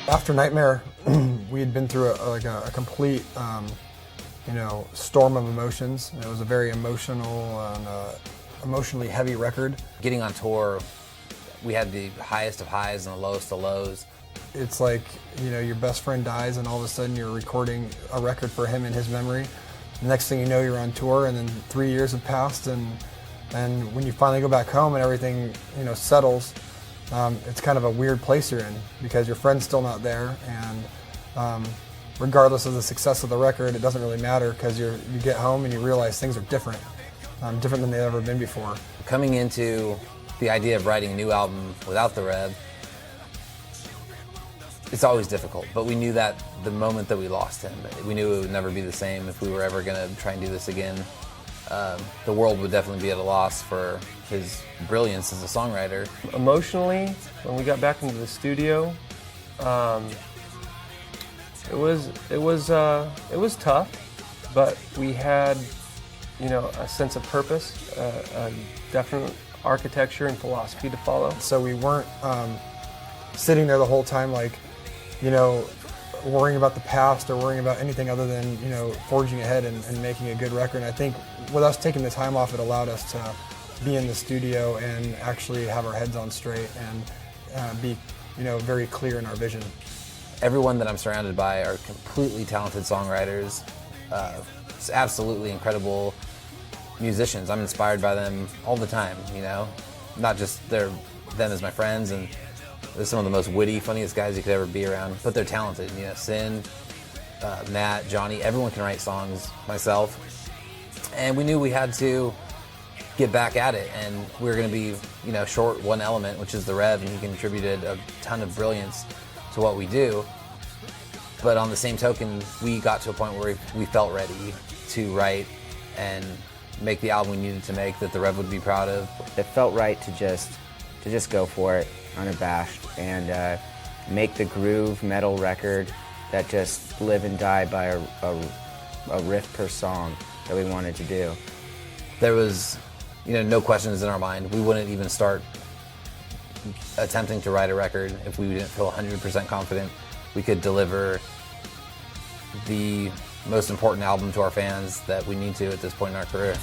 After Nightmare, we had been through a complete, storm of emotions. It was a very emotional and emotionally heavy record. Getting on tour, we had the highest of highs and the lowest of lows. It's like, your best friend dies and all of a sudden you're recording a record for him in his memory. The next thing you know, you're on tour, and then 3 years have passed, and when you finally go back home and everything, settles, it's kind of a weird place you're in because your friend's still not there, and regardless of the success of the record, it doesn't really matter because you get home and you realize things are different than they've ever been before. Coming into the idea of writing a new album without the Rev, it's always difficult, but we knew that the moment that we lost him, we knew it would never be the same if we were ever going to try and do this again. The world would definitely be at a loss for his brilliance as a songwriter. Emotionally, when we got back into the studio, it was tough, but we had, a sense of purpose, a definite architecture and philosophy to follow. So we weren't sitting there the whole time worrying about the past or worrying about anything other than, forging ahead and making a good record. And I think with us taking the time off, it allowed us to be in the studio and actually have our heads on straight and be, very clear in our vision. Everyone that I'm surrounded by are completely talented songwriters. It's absolutely incredible musicians. I'm inspired by them all the time, not just them as my friends, and they're some of the most witty, funniest guys you could ever be around, but they're talented. Sin, Matt, Johnny, everyone can write songs, myself. And we knew we had to get back at it, and we were going to be, short one element, which is the Rev, and he contributed a ton of brilliance to what we do. But on the same token, we got to a point where we felt ready to write and make the album we needed to make that the Rev would be proud of. It felt right to just go for it, unabashed, and make the groove metal record that just live and die by a riff per song that we wanted to do. There was, no questions in our mind. We wouldn't even start attempting to write a record if we didn't feel 100% confident we could deliver the most important album to our fans that we need to at this point in our career.